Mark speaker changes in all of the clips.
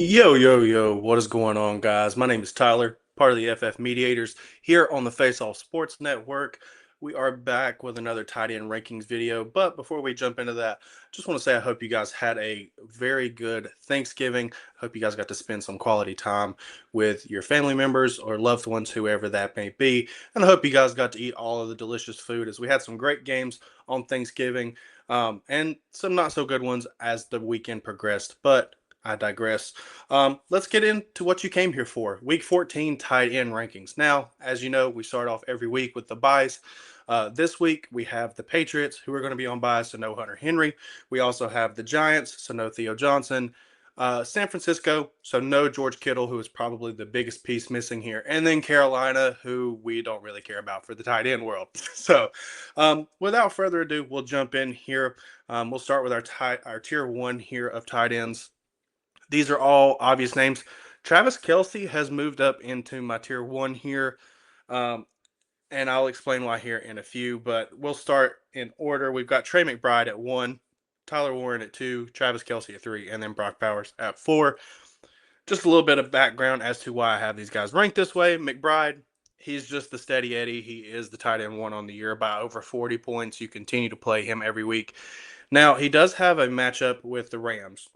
Speaker 1: Yo, yo, yo, what is going on, guys? My name is Tyler, part of the FF Mediators here on the Face Off Sports Network. We are back with another tight end rankings video. But before we jump into that, just want to say I hope you guys had a very good Thanksgiving. I hope you guys got to spend some quality time with your family members or loved ones, whoever that may be. And I hope you guys got to eat all of the delicious food as we had some great games on Thanksgiving and some not so good ones as the weekend progressed. But I digress. Let's get into what you came here for. Week 14 tight end rankings. Now, as you know, we start off every week with the buys. This week we have the Patriots, who are going to be on buys, so no Hunter Henry. We also have the Giants, so no Theo Johnson. San Francisco, so no George Kittle, who is probably the biggest piece missing here. And then Carolina, who we don't really care about for the tight end world. So without further ado, we'll jump in here. We'll start with our tier one here of tight ends. These are all obvious names. Travis Kelce has moved up into my tier one here, um, and I'll explain why here in a few. But we'll start in order. We've got Trey McBride at one, Tyler Warren at two, Travis Kelce at three, and then Brock Bowers at four. Just a little bit of background as to why I have these guys ranked this way. McBride, he's just the steady Eddie. He is the tight end one on the year by over 40 points. You continue to play him every week. Now, he does have a matchup with the Rams.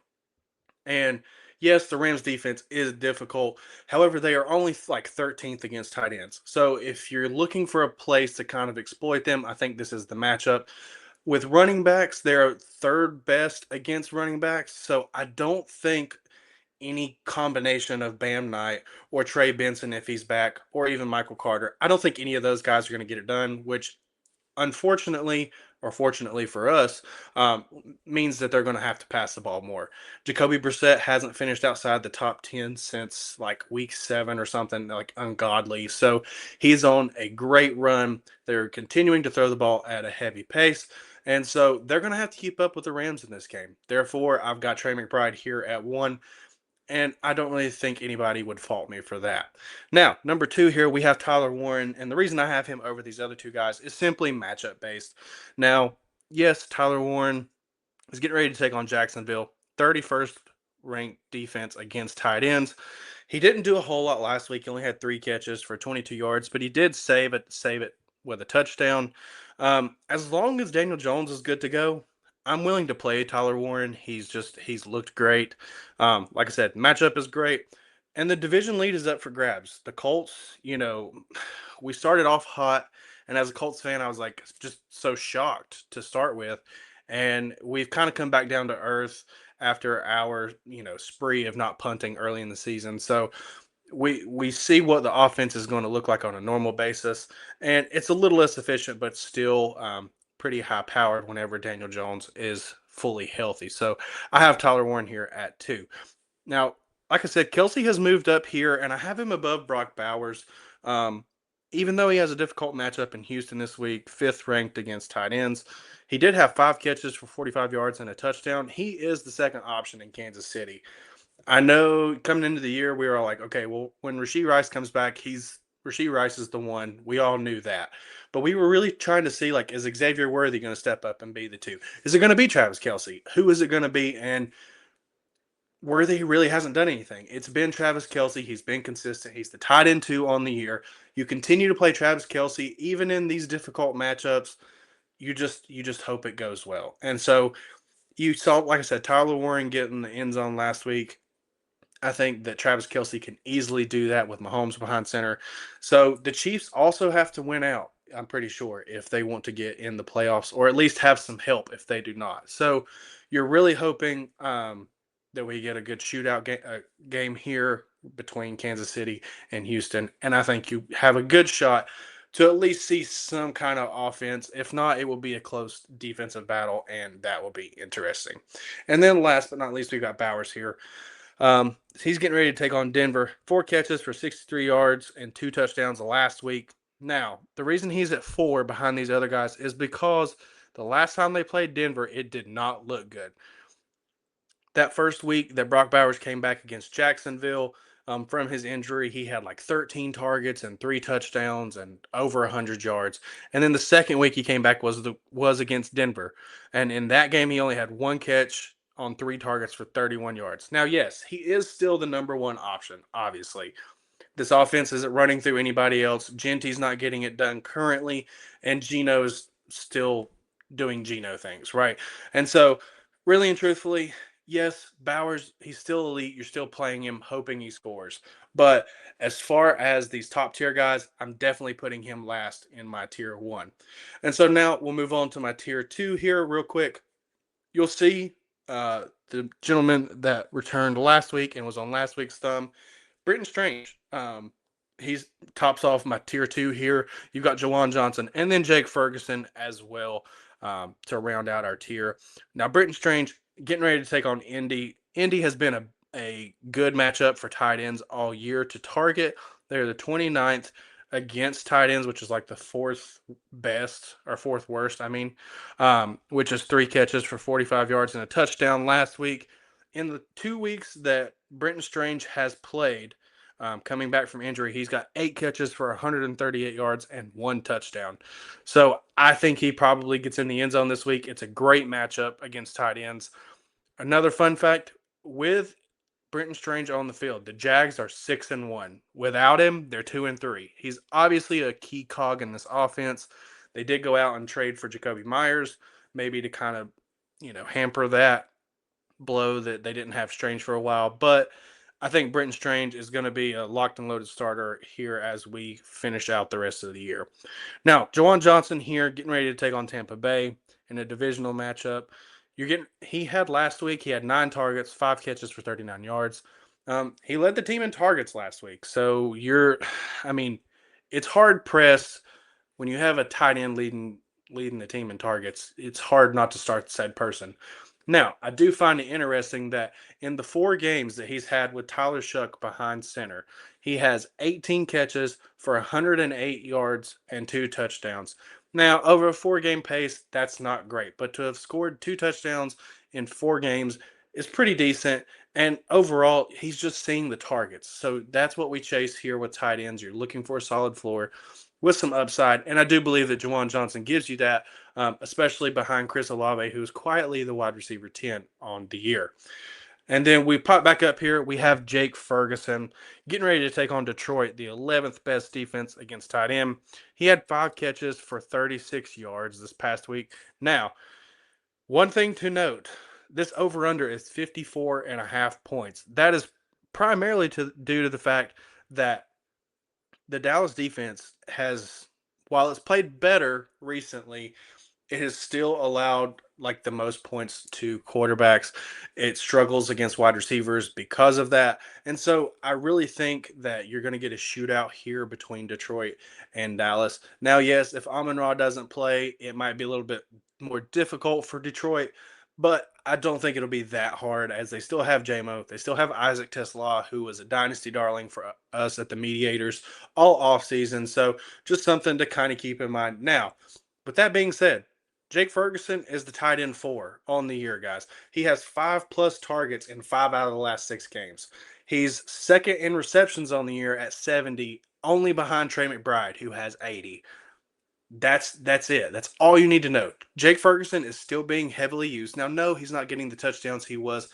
Speaker 1: And yes, the Rams defense is difficult. However, they are only like 13th against tight ends. So if you're looking for a place to kind of exploit them, I think this is the matchup. With running backs, they're third best against running backs. So I don't think any combination of Bam Knight or Trey Benson, if he's back, or even Michael Carter, I don't think any of those guys are going to get it done, which unfortunately or fortunately for us, means that they're going to have to pass the ball more. Jacoby Brissett hasn't finished outside the top 10 since like week 7 or something like ungodly. So he's on a great run. They're continuing to throw the ball at a heavy pace. And so they're going to have to keep up with the Rams in this game. Therefore, I've got Trey McBride here at 1. And I don't really think anybody would fault me for that. Now, number 2 here, we have Tyler Warren. And the reason I have him over these other two guys is simply matchup based. Now, yes, Tyler Warren is getting ready to take on Jacksonville, 31st ranked defense against tight ends. He didn't do a whole lot last week. He only had 3 catches for 22 yards, but he did save it with a touchdown. As long as Daniel Jones is good to go, I'm willing to play Tyler Warren. He's looked great. Like I said, matchup is great. And the division lead is up for grabs. The Colts, we started off hot. And as a Colts fan, I was like just so shocked to start with. And we've kind of come back down to earth after our, spree of not punting early in the season. So we see what the offense is going to look like on a normal basis, and it's a little less efficient, but still pretty high powered whenever Daniel Jones is fully healthy. So I have Tyler Warren here at 2. Now, like I said, Kelce has moved up here, and I have him above Brock Bowers. Um, Even though he has a difficult matchup in Houston this week, 5th ranked against tight ends, he did have 5 catches for 45 yards and a touchdown. He is the second option in Kansas City. I know coming into the year, we were all like, okay, well, when Rashee Rice comes back, Rashee Rice is the one. We all knew that. But we were really trying to see, like, is Xavier Worthy going to step up and be the 2? Is it going to be Travis Kelce? Who is it going to be? And Worthy really hasn't done anything. It's been Travis Kelce. He's been consistent. He's the tight end 2 on the year. You continue to play Travis Kelce, even in these difficult matchups. You just hope it goes well. And so you saw, like I said, Tyler Warren getting the end zone last week. I think that Travis Kelce can easily do that with Mahomes behind center. So the Chiefs also have to win out, I'm pretty sure, if they want to get in the playoffs, or at least have some help if they do not. So you're really hoping that we get a good shootout game here between Kansas City and Houston. And I think you have a good shot to at least see some kind of offense. If not, it will be a close defensive battle, and that will be interesting. And then last but not least, we've got Bowers here. He's getting ready to take on Denver. 4 catches for 63 yards and 2 touchdowns last week. Now, the reason he's at 4 behind these other guys is because the last time they played Denver, it did not look good. That first week that Brock Bowers came back against Jacksonville from his injury, he had like 13 targets and 3 touchdowns and over 100 yards. And then the second week he came back was against Denver, and in that game he only had 1 catch on 3 targets for 31 yards. Now, yes, he is still the number one option, obviously. This offense isn't running through anybody else. Genty's not getting it done currently, and Gino's still doing Gino things, right? And so, really and truthfully, yes, Bowers, he's still elite. You're still playing him, hoping he scores. But as far as these top tier guys, I'm definitely putting him last in my tier one. And so now we'll move on to my tier two here, real quick. You'll see the gentleman that returned last week and was on last week's thumb, Brenton Strange. He's tops off my tier two here. You've got Jawan Johnson and then Jake Ferguson as well to round out our tier. Now, Brenton Strange getting ready to take on Indy. Indy has been a good matchup for tight ends all year to target. They're the 29th against tight ends, which is like the fourth best or fourth worst, which is 3 catches for 45 yards and a touchdown last week. In the 2 weeks that Brenton Strange has played, coming back from injury, he's got 8 catches for 138 yards and 1 touchdown. So I think he probably gets in the end zone this week. It's a great matchup against tight ends. Another fun fact with Brenton Strange on the field, the Jags are 6-1. Without him, they're 2-3. He's obviously a key cog in this offense. They did go out and trade for Jacoby Myers, maybe to kind of, hamper that blow that they didn't have Strange for a while. But I think Brenton Strange is going to be a locked and loaded starter here as we finish out the rest of the year. Now, Jawan Johnson here getting ready to take on Tampa Bay in a divisional matchup. He had last week, he had 9 targets, 5 catches for 39 yards. He led the team in targets last week. So it's hard pressed when you have a tight end leading the team in targets. It's hard not to start said person. Now, I do find it interesting that in the 4 games that he's had with Tyler Shuck behind center, he has 18 catches for 108 yards and 2 touchdowns. Now, over a 4-game pace, that's not great, but to have scored 2 touchdowns in 4 games is pretty decent. And overall, he's just seeing the targets. So that's what we chase here with tight ends. You're looking for a solid floor with some upside. And I do believe that Jawan Johnson gives you that, especially behind Chris Olave, who's quietly the wide receiver 10 on the year. And then we pop back up here. We have Jake Ferguson getting ready to take on Detroit, the 11th best defense against tight end. He had 5 catches for 36 yards this past week. Now, one thing to note, this over-under is 54.5 points. That is primarily due to the fact that the Dallas defense has, while it's played better recently, it has still allowed like the most points to quarterbacks. It struggles against wide receivers because of that. And so I really think that you're going to get a shootout here between Detroit and Dallas. Now, yes, if Amon-Ra doesn't play, it might be a little bit more difficult for Detroit, but I don't think it'll be that hard as they still have JMO. They still have Isaac Tesla, who was a dynasty darling for us at the Mediators all offseason. So just something to kind of keep in mind. Now, with that being said, Jake Ferguson is the tight end 4 on the year, guys. He has 5+ targets in 5 out of the last 6 games. He's second in receptions on the year at 70, only behind Trey McBride, who has 80. That's it. That's all you need to know. Jake Ferguson is still being heavily used. Now, no, he's not getting the touchdowns he was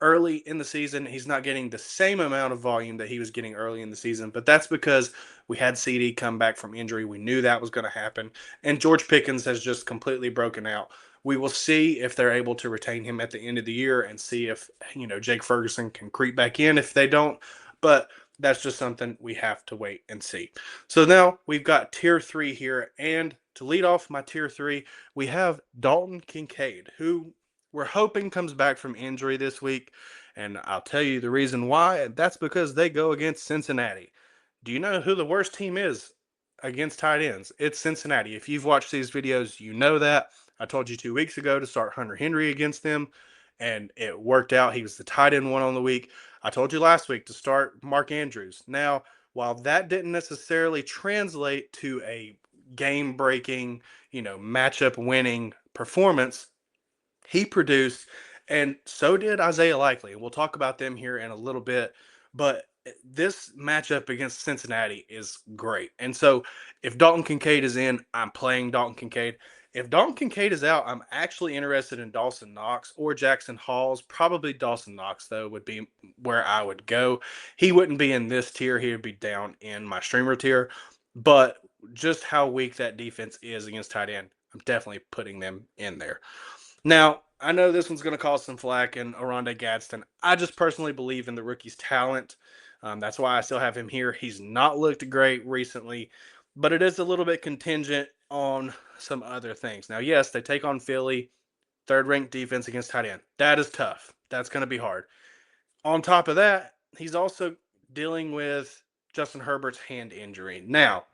Speaker 1: early in the season. He's not getting the same amount of volume that he was getting early in the season, but that's because we had CD come back from injury. We knew that was going to happen, and George Pickens has just completely broken out. We will see if they're able to retain him at the end of the year and see if, Jake Ferguson can creep back in if they don't, but that's just something we have to wait and see. So now we've got tier 3 here, and to lead off my tier 3, we have Dalton Kincaid, who we're hoping comes back from injury this week, and I'll tell you the reason why, and that's because they go against Cincinnati. Do you know who the worst team is against tight ends? It's Cincinnati. If you've watched these videos, you know that. I told you 2 weeks ago to start Hunter Henry against them, and it worked out. He was the tight end 1 on the week. I told you last week to start Mark Andrews. Now, while that didn't necessarily translate to a game-breaking, matchup-winning performance, he produced, and so did Isaiah Likely. We'll talk about them here in a little bit, but this matchup against Cincinnati is great. And so if Dalton Kincaid is in, I'm playing Dalton Kincaid. If Dalton Kincaid is out, I'm actually interested in Dawson Knox or Jackson Halls. Probably Dawson Knox, though, would be where I would go. He wouldn't be in this tier. He would be down in my streamer tier. But just how weak that defense is against tight end, I'm definitely putting them in there. Now, I know this one's going to cause some flack in Oronde Gadsden. I just personally believe in the rookie's talent. That's why I still have him here. He's not looked great recently, but it is a little bit contingent on some other things. Now, yes, they take on Philly, third ranked defense against tight end. That is tough. That's going to be hard. On top of that, he's also dealing with Justin Herbert's hand injury. Now,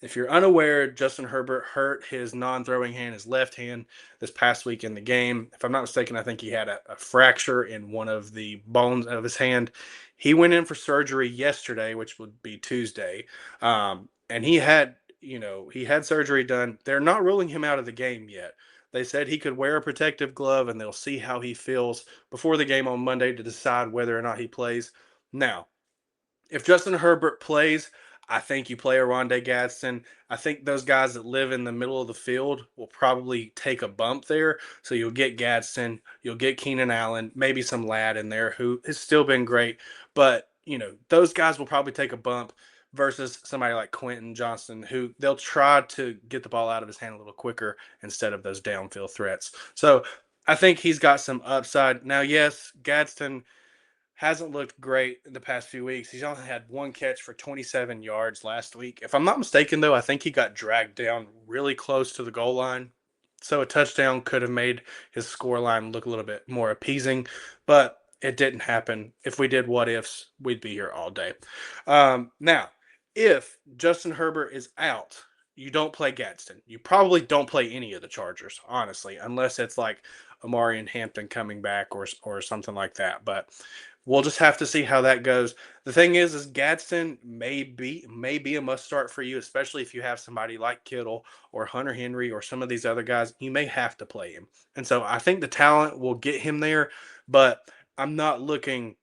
Speaker 1: if you're unaware, Justin Herbert hurt his non-throwing hand, his left hand, this past week in the game. If I'm not mistaken, I think he had a fracture in one of the bones of his hand. He went in for surgery yesterday, which would be Tuesday, and he had surgery done. They're not ruling him out of the game yet. They said he could wear a protective glove, and they'll see how he feels before the game on Monday to decide whether or not he plays. Now, if Justin Herbert plays, I think you play Rondé Gadsden. I think those guys that live in the middle of the field will probably take a bump there. So you'll get Gadsden, you'll get Keenan Allen, maybe some Ladd in there who has still been great. But, those guys will probably take a bump versus somebody like Quentin Johnston, who they'll try to get the ball out of his hand a little quicker instead of those downfield threats. So I think he's got some upside. Now, yes, Gadsden hasn't looked great in the past few weeks. He's only had one catch for 27 yards last week. If I'm not mistaken, though, I think he got dragged down really close to the goal line. So a touchdown could have made his score line look a little bit more appeasing, but it didn't happen. If we did what ifs, we'd be here all day. Now, if Justin Herbert is out, you don't play Gadsden. You probably don't play any of the Chargers, honestly, unless it's like Amari and Hampton coming back or something like that. But we'll just have to see how that goes. The thing is Gadsden may be a must start for you, especially if you have somebody like Kittle or Hunter Henry or some of these other guys. You may have to play him, and so I think the talent will get him there. But I'm not looking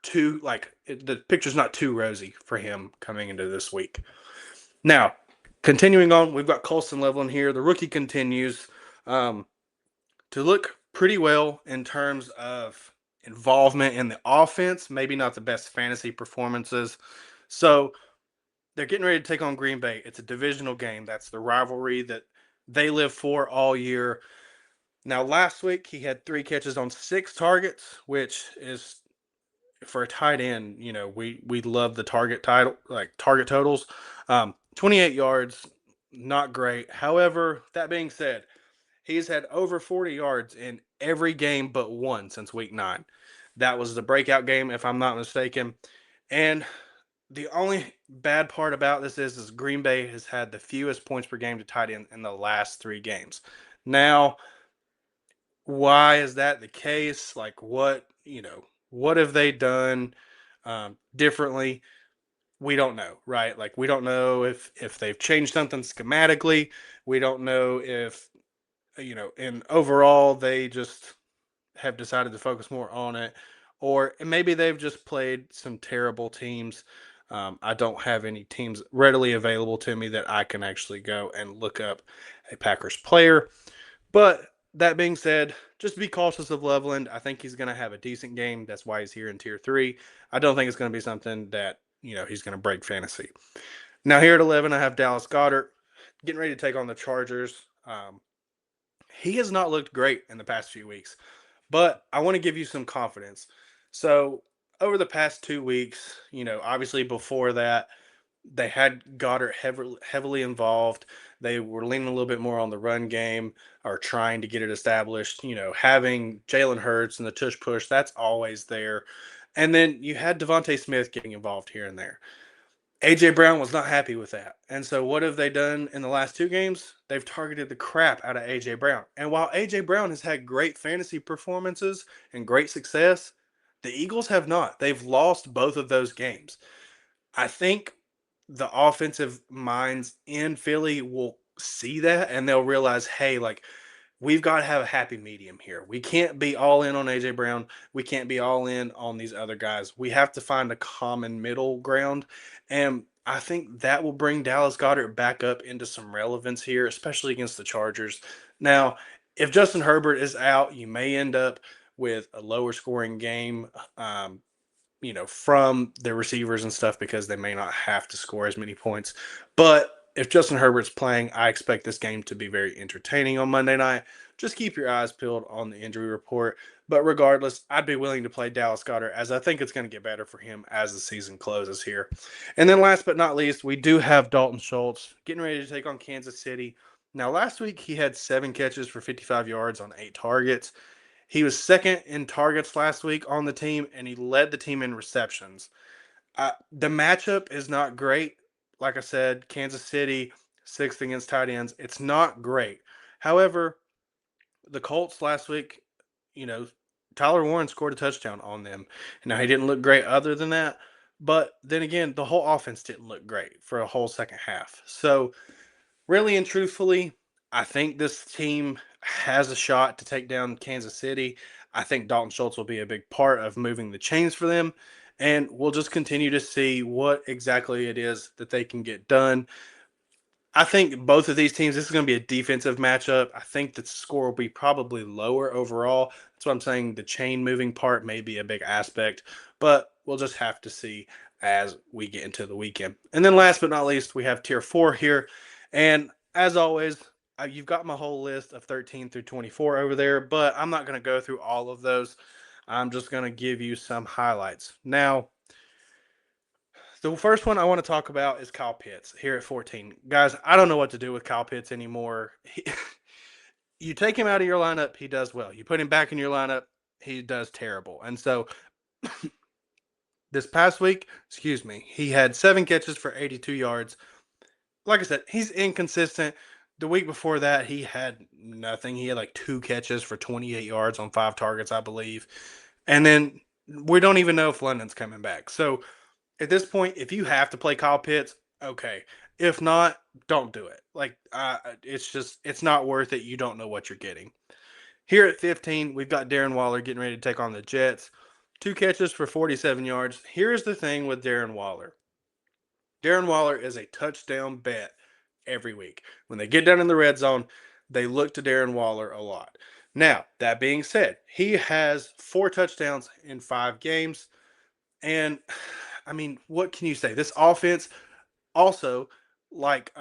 Speaker 1: too the picture's not too rosy for him coming into this week. Now, continuing on, we've got Colston Leveland here. The rookie continues to look pretty well in terms of involvement in the offense, maybe not the best fantasy performances. So they're getting ready to take on Green Bay. It's a divisional game. That's the rivalry that they live for all year. Now, last week he had 3 catches on 6 targets, which is for a tight end. We love the target totals. 28 yards, not great. However, that being said, he's had over 40 yards in every game but one since week 9. That was the breakout game, if I'm not mistaken. And the only bad part about this is Green Bay has had the fewest points per game to tight end in the last 3 games. Now, why is that the case? What have they done differently? We don't know, right? We don't know if they've changed something schematically. We don't know if and overall they just have decided to focus more on it, or maybe they've just played some terrible teams. I don't have any teams readily available to me that I can actually go and look up a Packers player. But that being said, just be cautious of Loveland. I think he's going to have a decent game. That's why he's here in tier 3. I don't think it's going to be something that, he's going to break fantasy. Now here at 11, I have Dallas Goedert getting ready to take on the Chargers. He has not looked great in the past few weeks, but I want to give you some confidence. So over the past 2 weeks, obviously before that, they had Goddard heavily involved. They were leaning a little bit more on the run game or trying to get it established. Having Jalen Hurts and the tush push, that's always there. And then you had Devontae Smith getting involved here and there. A.J. Brown was not happy with that. And so what have they done in the last 2 games? They've targeted the crap out of A.J. Brown. And while A.J. Brown has had great fantasy performances and great success, the Eagles have not. They've lost both of those games. I think the offensive minds in Philly will see that and they'll realize, hey, we've got to have a happy medium here. We can't be all in on A.J. Brown. We can't be all in on these other guys. We have to find a common middle ground. And I think that will bring Dallas Goedert back up into some relevance here, especially against the Chargers. Now, if Justin Herbert is out, you may end up with a lower scoring game. From their receivers and stuff because they may not have to score as many points. But if Justin Herbert's playing, I expect this game to be very entertaining on Monday night. Just keep your eyes peeled on the injury report. But regardless, I'd be willing to play Dallas Goedert as I think it's going to get better for him as the season closes here. And then last but not least, we do have Dalton Schultz getting ready to take on Kansas City. Now, last week he had 7 catches for 55 yards on 8 targets. He was second in targets last week on the team, and he led the team in receptions. The matchup is not great. Like I said, Kansas City, sixth against tight ends. It's not great. However, the Colts last week, you know, Tyler Warren scored a touchdown on them. Now, he didn't look great other than that. But then again, the whole offense didn't look great for a whole second half. So really and truthfully, I think this team has a shot to take down Kansas City. I think Dalton Schultz will be a big part of moving the chains for them. And we'll just continue to see what exactly it is that they can get done. I think both of these teams, this is going to be a defensive matchup. I think the score will be probably lower overall. That's what I'm saying. The chain moving part may be a big aspect, but we'll just have to see as we get into the weekend. And then last but not least, we have tier 4 here. And as always, you've got my whole list of 13 through 24 over there, but I'm not going to go through all of those. I'm just going to give you some highlights. Now, the first one I want to talk about is Kyle Pitts here at 14. Guys, I don't know what to do with Kyle Pitts anymore. You take him out of your lineup, he does well. You put him back in your lineup, he does terrible. And so this past week, he had 7 catches for 82 yards. Like I said, he's inconsistent. The week before that, he had nothing. He had like 2 catches for 28 yards on 5 targets, I believe. And then we don't even know if London's coming back. So at this point, if you have to play Kyle Pitts, okay. If not, don't do it. It's not worth it. You don't know what you're getting. Here at 15, we've got Darren Waller getting ready to take on the Jets. 2 catches for 47 yards. Here's the thing with Darren Waller. Darren Waller is a touchdown bet every week. When they get down in the red zone, they look to Darren Waller a lot. Now, that being said, he has 4 touchdowns in 5 games. And I mean, what can you say? This offense also, like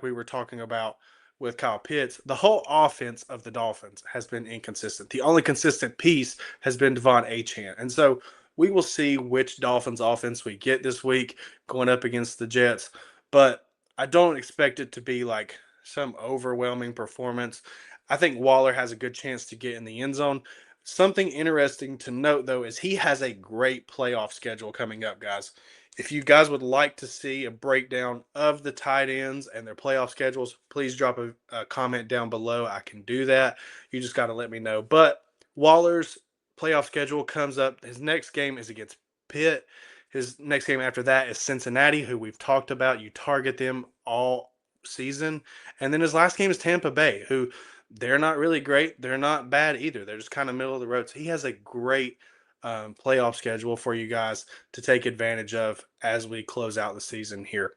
Speaker 1: we were talking about with Kyle Pitts, the whole offense of the Dolphins has been inconsistent. The only consistent piece has been Devon Achane. And so we will see which Dolphins offense we get this week going up against the Jets. But I don't expect it to be like some overwhelming performance. I think Waller has a good chance to get in the end zone. Something interesting to note, though, is he has a great playoff schedule coming up, guys. If you guys would like to see a breakdown of the tight ends and their playoff schedules, please drop a comment down below. I can do that. You just got to let me know. But Waller's playoff schedule comes up. His next game is against Pitt. His next game after that is Cincinnati, who we've talked about. You target them all season. And then his last game is Tampa Bay, who they're not really great. They're not bad either. They're just kind of middle of the road. So he has a great playoff schedule for you guys to take advantage of as we close out the season here.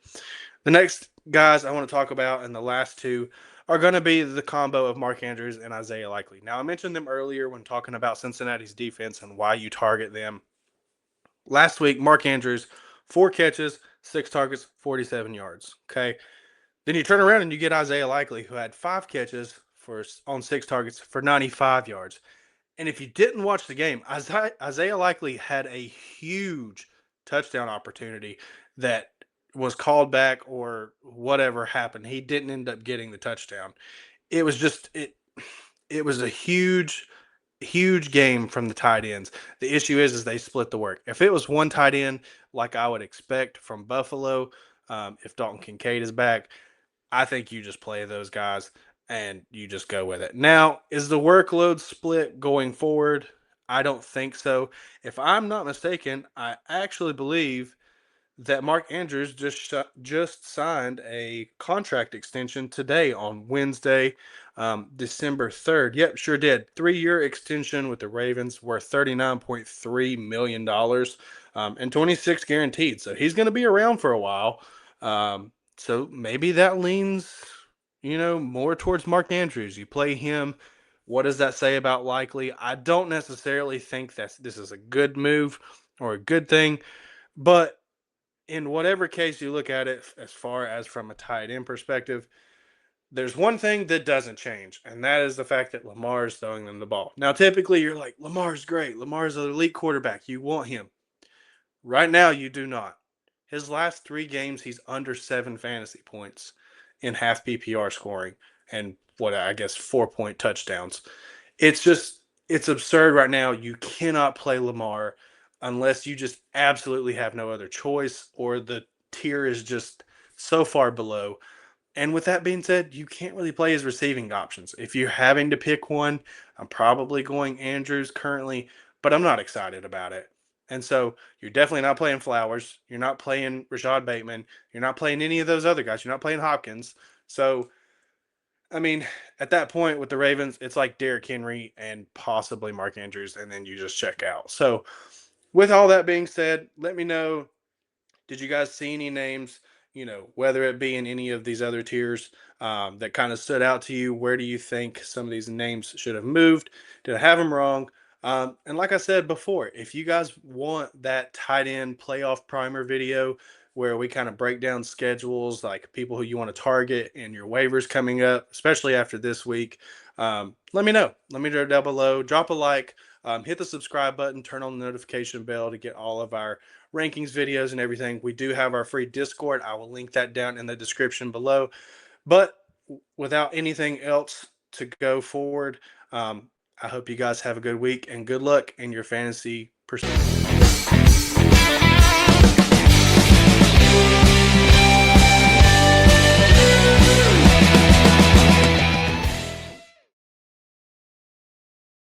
Speaker 1: The next guys I want to talk about, and the last two, are going to be the combo of Mark Andrews and Isaiah Likely. Now, I mentioned them earlier when talking about Cincinnati's defense and why you target them. Last week, Mark Andrews, 4 catches, 6 targets, 47 yards. Okay. Then you turn around and you get Isaiah Likely, who had 5 catches on 6 targets for 95 yards. And if you didn't watch the game, Isaiah Likely had a huge touchdown opportunity that was called back or whatever happened. He didn't end up getting the touchdown. It was just it was a huge game from the tight ends. The issue is they split the work. If it was one tight end like I would expect from Buffalo, if Dalton Kincaid is back, I think you just play those guys and you just go with it. Now, is the workload split going forward? I don't think so. If I'm not mistaken, I actually believe that Mark Andrews just signed a contract extension today on Wednesday, December 3rd. Yep, sure did. 3-year extension with the Ravens worth $39.3 million, and 26 guaranteed. So he's going to be around for a while. So maybe that leans, more towards Mark Andrews. You play him. What does that say about Likely? I don't necessarily think that this is a good move or a good thing, but in whatever case you look at it, as far as from a tight end perspective, there's one thing that doesn't change, and that is the fact that Lamar is throwing them the ball. Now, typically, you're like, Lamar's great. Lamar's an elite quarterback. You want him. Right now, you do not. His last 3 games, he's under 7 fantasy points in half PPR scoring and what I guess 4-point touchdowns. It's just, it's absurd right now. You cannot play Lamar unless you just absolutely have no other choice or the tier is just so far below. And with that being said, you can't really play his receiving options. If you're having to pick one, I'm probably going Andrews currently, but I'm not excited about it. And so you're definitely not playing Flowers. You're not playing Rashad Bateman. You're not playing any of those other guys. You're not playing Hopkins. So I mean, at that point with the Ravens, it's like Derrick Henry and possibly Mark Andrews, and then you just check out. So, with all that being said, let me know, did you guys see any names, whether it be in any of these other tiers, that kind of stood out to you? Where do you think some of these names should have moved? Did I have them wrong? And like I said before, if you guys want that tight end playoff primer video where we kind of break down schedules, like people who you want to target and your waivers coming up, especially after this week, let me know. Let me know down below. Drop a like, hit the subscribe button, turn on the notification bell to get all of our rankings videos and everything. We do have our free Discord. I will link that down in the description below. But without anything else to go forward, I hope you guys have a good week and good luck in your fantasy pursuit.